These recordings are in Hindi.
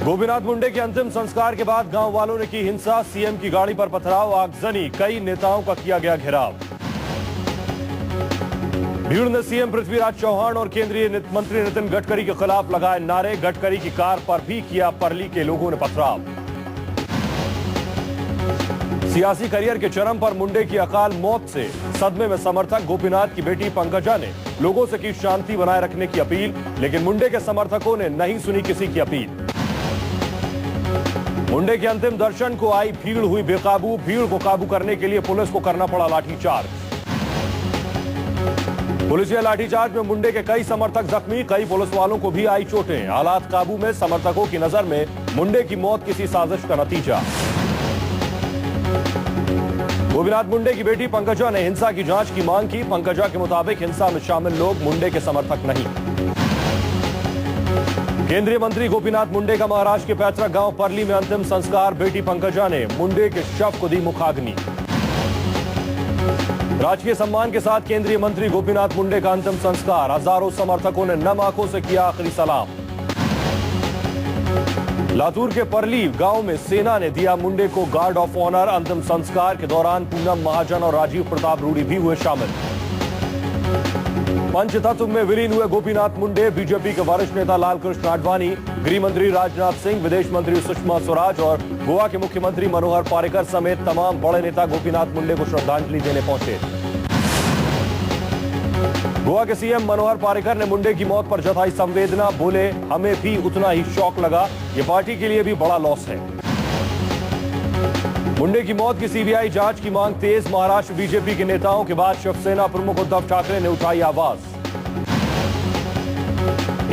गोपीनाथ मुंडे के अंतिम संस्कार के बाद गांव वालों ने की हिंसा, सीएम की गाड़ी पर पथराव, आगजनी, कई नेताओं का किया गया घेराव। भीड़ ने सीएम पृथ्वीराज चौहान और केंद्रीय मंत्री नितिन गडकरी के खिलाफ लगाए नारे, गडकरी की कार पर भी किया परली के लोगों ने पथराव। सियासी करियर के चरम पर मुंडे की अकाल मौत से सदमे में समर्थक, गोपीनाथ की बेटी पंकजा ने लोगों से की शांति बनाए रखने की अपील, लेकिन मुंडे के समर्थकों ने नहीं सुनी किसी की अपील। मुंडे के अंतिम दर्शन को आई भीड़ हुई बेकाबू, भीड़ को काबू करने के लिए पुलिस को करना पड़ा लाठीचार्ज। पुलिसिया लाठीचार्ज में मुंडे के कई समर्थक जख्मी, कई पुलिस वालों को भी आई चोटें। हालात काबू में, समर्थकों की नजर में मुंडे की मौत किसी साजिश का नतीजा। गोपीनाथ मुंडे की बेटी पंकजा ने हिंसा की जांच की मांग की। पंकजा के मुताबिक हिंसा में शामिल लोग मुंडे के समर्थक नहीं। केंद्रीय मंत्री गोपीनाथ मुंडे का महाराष्ट्र के पैतृक गांव परली में अंतिम संस्कार, बेटी पंकजा ने मुंडे के शव को दी मुखाग्नि। राजकीय सम्मान के साथ केंद्रीय मंत्री गोपीनाथ मुंडे का अंतिम संस्कार, हजारों समर्थकों ने नम आंखों से किया आखिरी सलाम। लातूर के परली गांव में सेना ने दिया मुंडे को गार्ड ऑफ ऑनर। अंतिम संस्कार के दौरान पूनम महाजन और राजीव प्रताप रूडी भी हुए शामिल। पंचतत्व में विलीन हुए गोपीनाथ मुंडे, बीजेपी के वरिष्ठ नेता लालकृष्ण आडवाणी, गृह मंत्री राजनाथ सिंह, विदेश मंत्री सुषमा स्वराज और गोवा के मुख्यमंत्री मनोहर पर्रिकर समेत तमाम बड़े नेता गोपीनाथ मुंडे को श्रद्धांजलि देने पहुंचे। गोवा के सीएम मनोहर पर्रिकर ने मुंडे की मौत पर जताई संवेदना, बोले हमें भी उतना ही शौक लगा, ये पार्टी के लिए भी बड़ा लॉस है। मुंडे की मौत की सीबीआई जांच की मांग तेज, महाराष्ट्र बीजेपी के नेताओं के बाद शिवसेना प्रमुख उद्धव ठाकरे ने उठाई आवाज।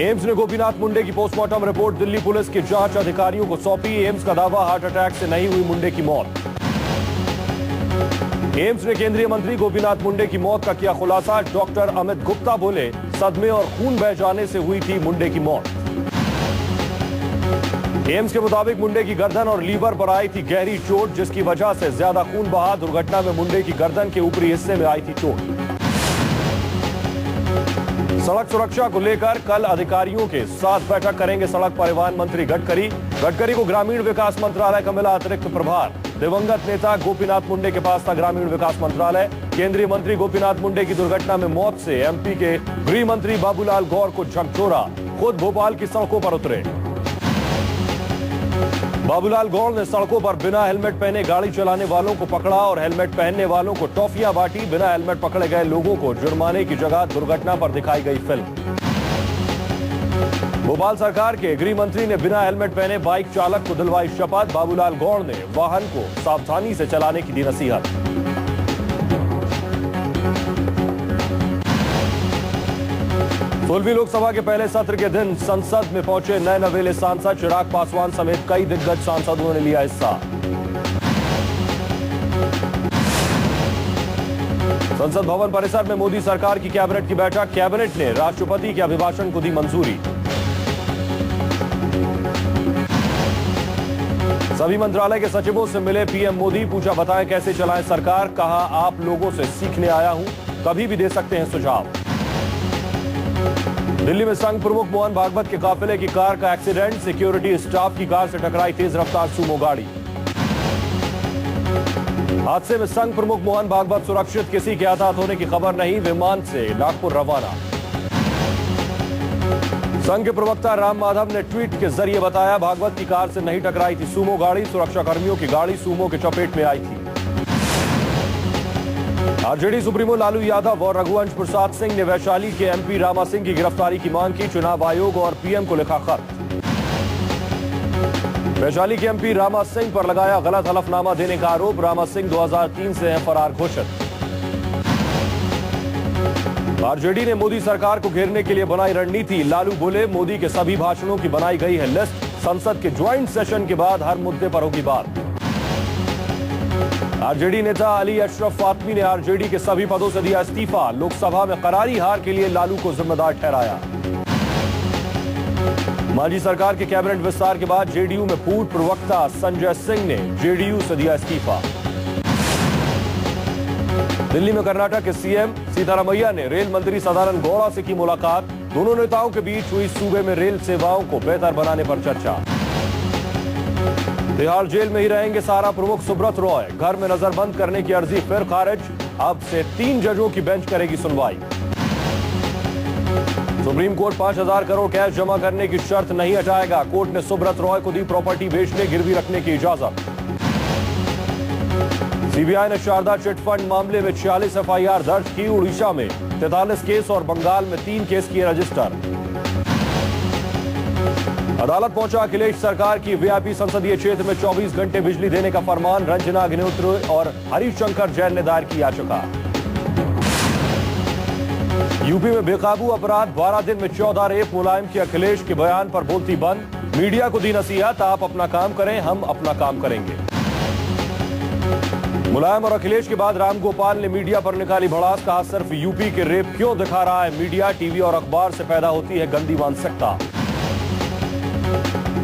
एम्स ने गोपीनाथ मुंडे की पोस्टमार्टम रिपोर्ट दिल्ली पुलिस के जांच अधिकारियों को सौंपी। एम्स का दावा, हार्ट अटैक से नहीं हुई मुंडे की मौत। एम्स ने केंद्रीय मंत्री गोपीनाथ मुंडे की मौत का किया खुलासा। डॉक्टर अमित गुप्ता बोले सदमे और खून बह जाने से हुई थी मुंडे की मौत। एम्स के मुताबिक मुंडे की गर्दन और लीवर पर आई थी गहरी चोट, जिसकी वजह से ज्यादा खून बहा। दुर्घटना में मुंडे की गर्दन के ऊपरी हिस्से में आई थी चोट। सड़क सुरक्षा को लेकर कल अधिकारियों के साथ बैठक करेंगे सड़क परिवहन मंत्री गडकरी। गडकरी को ग्रामीण विकास मंत्रालय का मिला अतिरिक्त प्रभार। दिवंगत नेता गोपीनाथ मुंडे के पास था ग्रामीण विकास मंत्रालय। केंद्रीय मंत्री गोपीनाथ मुंडे की दुर्घटना में मौत से एमपी के गृह मंत्री बाबूलाल गौर को झकझोरा, खुद भोपाल की सड़कों पर उतरे। बाबूलाल गौर ने सड़कों पर बिना हेलमेट पहने गाड़ी चलाने वालों को पकड़ा और हेलमेट पहनने वालों को टॉफियां बांटी। बिना हेलमेट पकड़े गए लोगों को जुर्माने की जगह दुर्घटना पर दिखाई गई फिल्म। भोपाल सरकार के गृह मंत्री ने बिना हेलमेट पहने बाइक चालक को दिलवाई शपथ। बाबूलाल गौर ने वाहन को सावधानी से चलाने की दी नसीहत। सोलहवीं लोकसभा के पहले सत्र के दिन संसद में पहुंचे नए नवेले सांसद। चिराग पासवान समेत कई दिग्गज सांसदों ने लिया हिस्सा। संसद भवन परिसर में मोदी सरकार की कैबिनेट की बैठक। कैबिनेट ने राष्ट्रपति के अभिभाषण को दी मंजूरी। सभी मंत्रालय के सचिवों से मिले पीएम मोदी, पूछा बताएं कैसे चलाएं सरकार। कहा आप लोगों से सीखने आया हूं, कभी भी दे सकते हैं सुझाव। दिल्ली में संघ प्रमुख मोहन भागवत के काफिले की कार का एक्सीडेंट। सिक्योरिटी स्टाफ की कार से टकराई तेज रफ्तार सुमो गाड़ी। हादसे में संघ प्रमुख मोहन भागवत सुरक्षित, किसी के हताहत होने की खबर नहीं। विमान से नागपुर रवाना। संघ के प्रवक्ता राम माधव ने ट्वीट के जरिए बताया भागवत की कार से नहीं टकराई थी सुमो गाड़ी। सुरक्षा कर्मियों की गाड़ी सुमो के चपेट में आई थी। आरजेडी सुप्रीमो लालू यादव और रघुवंश प्रसाद सिंह ने वैशाली के एमपी रामा सिंह की गिरफ्तारी की मांग की। चुनाव आयोग और पीएम को लिखा खत। वैशाली के एमपी रामा सिंह पर लगाया गलत हलफनामा देने का आरोप। रामा सिंह 2003 से हैं फरार घोषित। आरजेडी ने मोदी सरकार को घेरने के लिए बनाई रणनीति। लालू बोले मोदी के सभी भाषणों की बनाई गई है लिस्ट। संसद के ज्वाइंट सेशन के बाद हर मुद्दे पर होगी बात। आरजेडी नेता अली अशरफ फातमी ने आरजेडी के सभी पदों से दिया इस्तीफा। लोकसभा में करारी हार के लिए लालू को जिम्मेदार ठहराया। मांझी सरकार के कैबिनेट विस्तार के बाद जेडीयू में पूर्व प्रवक्ता संजय सिंह ने जेडीयू से दिया इस्तीफा। दिल्ली में कर्नाटक के सीएम सीतारामैया ने रेल मंत्री सदानंद गौड़ा से की मुलाकात। दोनों नेताओं के बीच हुई सूबे में रेल सेवाओं को बेहतर बनाने पर चर्चा। तिहाड़ जेल में ही रहेंगे सारा प्रमुख सुब्रत रॉय। घर में नजरबंद करने की अर्जी फिर खारिज। अब से 3 जजों की बेंच करेगी सुनवाई। सुप्रीम कोर्ट 5,000 करोड़ कैश जमा करने की शर्त नहीं हटाएगा। कोर्ट ने सुब्रत रॉय को दी प्रॉपर्टी बेचने गिरवी रखने की इजाजत। सीबीआई ने शारदा चिटफंड मामले में 46 एफआईआर दर्ज की। उड़ीसा में 43 केस और बंगाल में 3 केस किए रजिस्टर। अदालत पहुंचा अखिलेश सरकार की वीआईपी संसदीय क्षेत्र में 24 घंटे बिजली देने का फरमान। रंजना अग्निहोत्री और हरिशंकर जैन ने दायर की याचिका। यूपी में बेकाबू अपराध, 12 दिन में 14 रेप। मुलायम की अखिलेश के बयान पर बोलती बंद। मीडिया को दी नसीहत, आप अपना काम करें, हम अपना काम करेंगे। मुलायम और अखिलेश के बाद रामगोपाल ने मीडिया पर निकाली भड़ास। कहा सिर्फ यूपी के रेप क्यों दिखा रहा है मीडिया, टीवी और अखबार से पैदा होती है गंदी मानसिकता।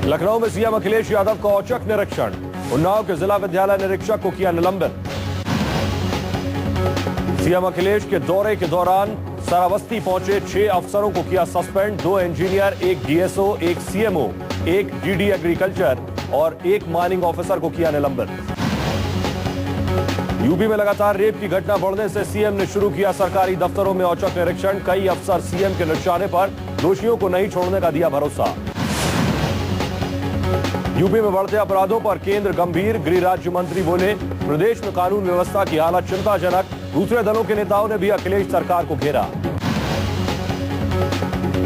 लखनऊ में सीएम अखिलेश यादव का औचक निरीक्षण। उन्नाव के जिला विद्यालय निरीक्षक को किया निलंबित। सीएम अखिलेश के दौरे के दौरान सरावस्ती पहुंचे 6 अफसरों को किया suspend. 2 engineer, 1 DSO, 1 CMO, 1 DD agriculture और 1 माइनिंग ऑफिसर को किया निलंबित। यूपी में लगातार रेप की घटना बढ़ने से सीएम ने शुरू किया सरकारी दफ्तरों में औचक निरीक्षण। कई अफसर सीएम के निशाने पर, दोषियों को नहीं छोड़ने का दिया भरोसा। यूपी में बढ़ते अपराधों पर केंद्र गंभीर। गृह राज्य मंत्री बोले प्रदेश में कानून व्यवस्था की हालत चिंताजनक। दूसरे दलों के नेताओं ने भी अखिलेश सरकार को घेरा।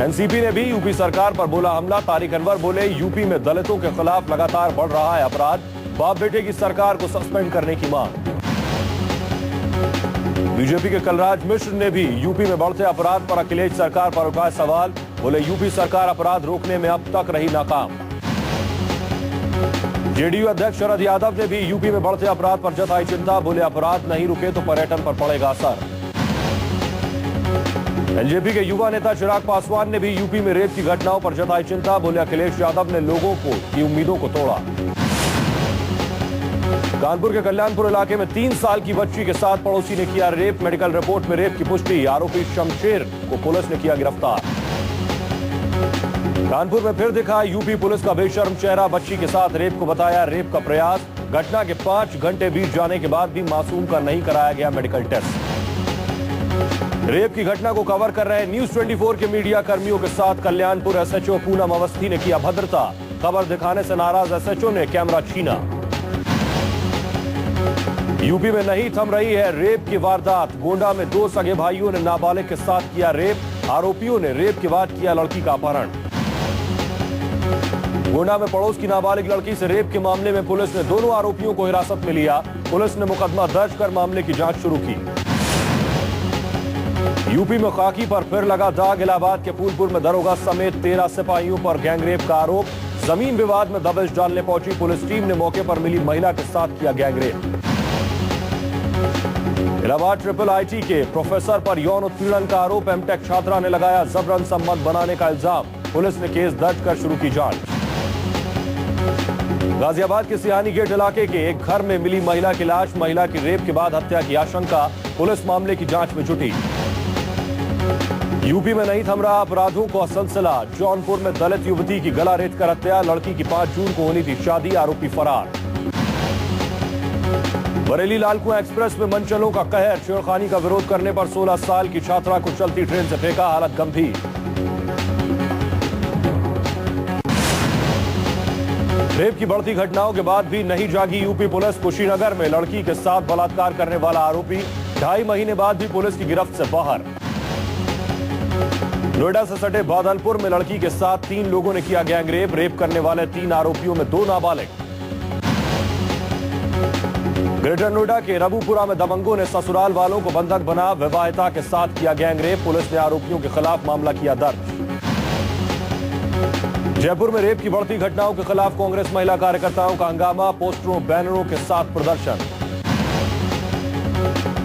एनसीपी ने भी यूपी सरकार पर बोला हमला। तारिक अनवर बोले यूपी में दलितों के खिलाफ लगातार बढ़ रहा है अपराध। बाप बेटे की सरकार को सस्पेंड करने की मांग। बीजेपी के कलराज मिश्र ने भी यूपी में बढ़ते अपराध पर अखिलेश सरकार पर उठाए सवाल। बोले यूपी सरकार अपराध रोकने में अब तक रही नाकाम। जेडीयू अध्यक्ष शरद यादव ने भी यूपी में बढ़ते अपराध पर जताई चिंता। बोले अपराध नहीं रुके तो पर्यटन पर पड़ेगा असर। एलजेपी के युवा नेता चिराग पासवान ने भी यूपी में रेप की घटनाओं पर जताई चिंता। बोले अखिलेश यादव ने लोगों की उम्मीदों को तोड़ा। कानपुर के कल्याणपुर इलाके में 3 साल की बच्ची के साथ पड़ोसी ने किया रेप। मेडिकल रिपोर्ट में रेप की पुष्टि। आरोपी शमशेर को पुलिस ने किया गिरफ्तार। कानपुर में फिर दिखा यूपी पुलिस का बेशर्म चेहरा। बच्ची के साथ रेप को बताया रेप का प्रयास। घटना के 5 घंटे बीत जाने के बाद भी मासूम का नहीं कराया गया मेडिकल टेस्ट। रेप की घटना को कवर कर रहे न्यूज 24 के मीडिया कर्मियों के साथ कल्याणपुर एसएचओ पूनम अवस्थी ने किया भद्रता। खबर दिखाने से नाराज एसएचओ ने कैमरा छीना। यूपी में नहीं थम रही है रेप की वारदात। गोंडा में 2 सगे भाइयों ने नाबालिग के साथ किया रेप। आरोपियों ने रेप के बाद किया लड़की का अपहरण। गोंडा में पड़ोस की नाबालिग लड़की से रेप के मामले में पुलिस ने दोनों आरोपियों को हिरासत में लिया। पुलिस ने मुकदमा दर्ज कर मामले की जांच शुरू की। यूपी में खाकी पर फिर लगा दाग। इलाहाबाद के फूलपुर में दरोगा समेत 13 सिपाहियों पर गैंगरेप का आरोप। जमीन विवाद में दबिश डालने पहुंची पुलिस टीम ने मौके पर मिली महिला के साथ किया गैंगरेप। इलाहाबाद ट्रिपल आईटी के प्रोफेसर पर यौन उत्पीड़न का आरोप। एमटेक छात्रा ने लगाया जबरन संबंध बनाने का इल्जाम। पुलिस ने केस दर्ज कर शुरू की जांच। गाजियाबाद के सियानी गेट इलाके के एक घर में मिली महिला की लाश। महिला की रेप के बाद हत्या की आशंका। पुलिस मामले की जांच में जुटी। यूपी में नहीं थम रहा अपराधों का सिलसिला। जौनपुर में दलित युवती की गला रेतकर हत्या। लड़की की 5 जून को होनी थी शादी। आरोपी फरार। बरेली लालकुआं एक्सप्रेस में मनचलों का कहर। छेड़खानी का विरोध करने पर 16 साल की छात्रा को चलती ट्रेन से फेंका। हालत गंभीर। रेप की बढ़ती घटनाओं के बाद भी नहीं जागी यूपी पुलिस। कुशीनगर में लड़की के साथ बलात्कार करने वाला आरोपी 2.5 महीने बाद भी पुलिस की गिरफ्त से बाहर। नोएडा से सटे बादलपुर में लड़की के साथ 3 लोगों ने किया गैंगरेप। रेप करने वाले 3 आरोपियों में 2 नाबालिग। ग्रेटर नोएडा के रबूपुरा में दबंगों ने ससुराल वालों को बंधक बना विवाहिता के साथ किया गैंगरेप। पुलिस ने आरोपियों के खिलाफ मामला किया दर्ज। जयपुर में रेप की बढ़ती घटनाओं के खिलाफ कांग्रेस महिला कार्यकर्ताओं का हंगामा। पोस्टरों बैनरों के साथ प्रदर्शन।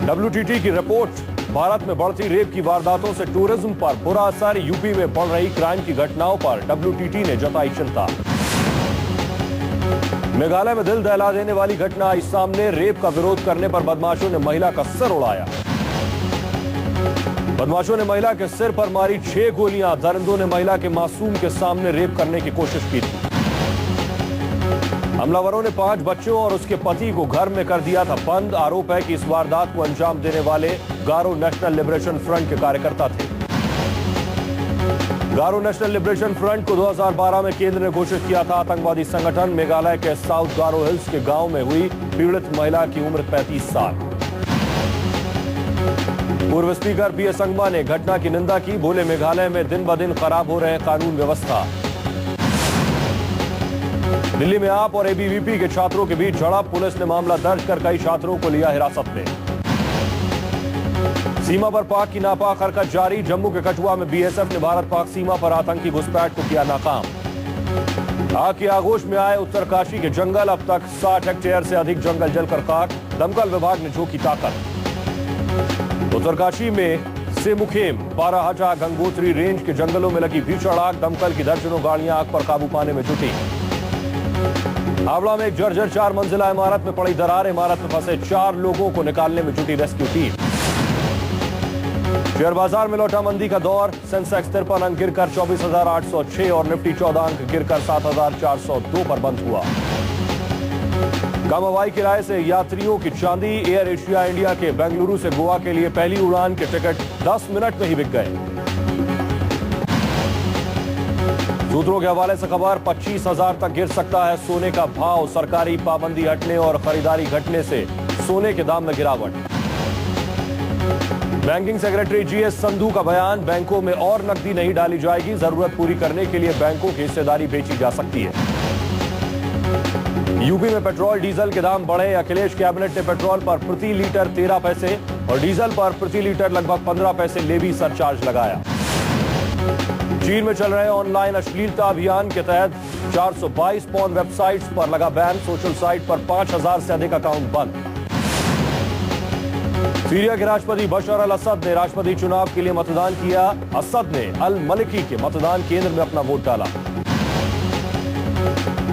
WTT की रिपोर्ट। भारत में बढ़ती रेप की वारदातों से टूरिज्म पर बुरा असर। यूपी में बढ़ रही क्राइम की घटनाओं पर WTT ने जताई चिंता। मेघालय में दिल दहला देने वाली घटना आई सामने। रेप का विरोध करने पर बदमाशों ने महिला का सिर उड़ाया। बदमाशों ने महिला के सिर पर मारी 6 गोलियां। दरिंदों ने महिला के मासूम के सामने रेप करने की कोशिश की थी। हमलावरों ने 5 बच्चों और उसके पति को घर में कर दिया था बंद। आरोप है कि इस वारदात को अंजाम देने वाले गारो नेशनल लिबरेशन फ्रंट के कार्यकर्ता थे। गारो नेशनल लिबरेशन फ्रंट को 2012 में केंद्र ने घोषित किया था आतंकवादी संगठन। मेघालय के साउथ गारो हिल्स के गांव में हुई पीड़ित महिला की उम्र 35 साल। पूर्व स्पीकर पीएस संगमा ने घटना की निंदा की। बोले, मेघालय में दिन ब दिन खराब हो रहे कानून व्यवस्था। दिल्ली में आप और एबीवीपी के छात्रों के बीच झड़प। पुलिस ने मामला दर्ज कर कई छात्रों को लिया हिरासत में। सीमा पर पाक की नापाक हरकत जारी। जम्मू के कठुआ में बीएसएफ ने भारत पाक सीमा पर आतंकी घुसपैठ को किया नाकाम। आग की आगोश में आए उत्तरकाशी के जंगल। अब तक 60 हेक्टेयर से अधिक जंगल जलकर खाक। दमकल विभाग ने झोंकी ताकत। उत्तरकाशी में सेमुखेम, बाराहाटा, गंगोत्री रेंज के जंगलों में लगी भीषण आग। दमकल की दर्जनों गाड़ियां आग पर काबू पाने में जुटी। हावड़ा में एक जर्जर 4 मंजिला इमारत में पड़ी दरार। इमारत में फंसे 4 लोगों को निकालने में जुटी रेस्क्यू टीम। शेयर बाजार में लौटा मंदी का दौर। सेंसेक्स 53 अंक गिरकर 24,806 और निफ्टी 14 अंक गिरकर 7,402 पर बंद हुआ। कम हवाई किराए से यात्रियों की चांदी। एयर एशिया इंडिया के बेंगलुरु से गोवा के लिए पहली उड़ान के टिकट 10 मिनट में ही बिक गए। सूत्रों के हवाले से खबर, 25,000 तक गिर सकता है सोने का भाव। सरकारी पाबंदी हटने और खरीदारी घटने से सोने के दाम में गिरावट। बैंकिंग सेक्रेटरी जीएस संधू का बयान, बैंकों में और नकदी नहीं डाली जाएगी। जरूरत पूरी करने के लिए बैंकों की हिस्सेदारी बेची जा सकती है। यूपी में पेट्रोल डीजल के दाम बढ़े। अखिलेश कैबिनेट ने पेट्रोल पर प्रति लीटर 13 पैसे और डीजल पर प्रति लीटर लगभग 15 पैसे लेवी सरचार्ज लगाया। चीन में चल रहे ऑनलाइन अश्लीलता अभियान के तहत 422 पॉर्न वेबसाइट्स पर लगा बैन। सोशल साइट पर 5,000 से अधिक अकाउंट बंद। सीरिया के राष्ट्रपति बशर अल असद ने राष्ट्रपति चुनाव के लिए मतदान किया। असद ने अल मलिकी के मतदान केंद्र में अपना वोट डाला।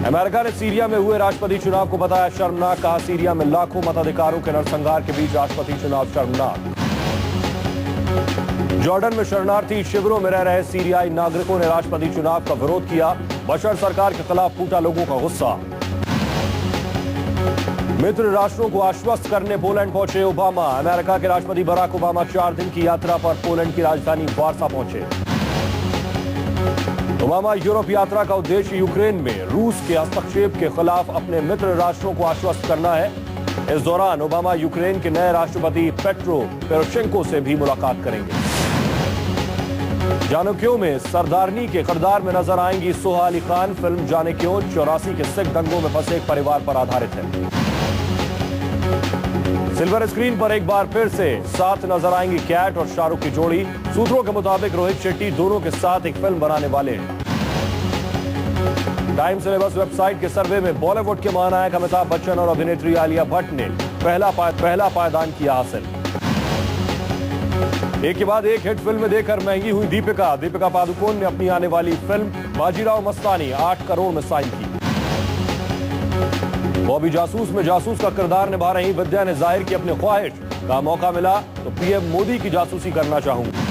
अमेरिका ने सीरिया में हुए राष्ट्रपति चुनाव को बताया शर्मनाक। कहा, सीरिया में लाखों मताधिकारों के नरसंहार के बीच राष्ट्रपति चुनाव शर्मनाक। जॉर्डन में शरणार्थी शिविरों में रह रहे सीरियाई नागरिकों ने राष्ट्रपति चुनाव का विरोध किया। बशर सरकार के खिलाफ फूटा लोगों का गुस्सा। मित्र राष्ट्रों को आश्वस्त करने पोलैंड पहुंचे ओबामा। अमेरिका के राष्ट्रपति बराक ओबामा 4 दिन की यात्रा पर पोलैंड की राजधानी वार्सा पहुंचे। ओबामा यूरोप यात्रा का उद्देश्य यूक्रेन में रूस के हस्तक्षेप के खिलाफ अपने मित्र राष्ट्रों को आश्वस्त करना है। इस दौरान ओबामा यूक्रेन के नए राष्ट्रपति पेट्रो पोरोशेंको से भी मुलाकात करेंगे। जानो क्यों में सरदारनी के किरदार में नजर आएंगी सोहा अली खान। फिल्म जाने क्यों 84 के सिख दंगों में फंसे एक परिवार पर आधारित है। सिल्वर स्क्रीन पर एक बार फिर से साथ नजर आएंगी कैट और शाहरुख की जोड़ी। सूत्रों के मुताबिक रोहित शेट्टी दोनों के साथ एक फिल्म बनाने वाले हैं। टाइम सिलेबस वेबसाइट के सर्वे में बॉलीवुड के महानायक अमिताभ बच्चन और अभिनेत्री आलिया भट्ट ने पहला पायदान किया हासिल। एक के बाद एक हिट फिल्म देकर महंगी हुई दीपिका पादुकोण ने अपनी आने वाली फिल्म बाजीराव मस्तानी 8 करोड़ में साइन की। बॉबी जासूस में जासूस का किरदार निभा रही विद्या ने जाहिर की अपनी ख्वाहिश। का मौका मिला तो पीएम मोदी की जासूसी करना चाहूंगी।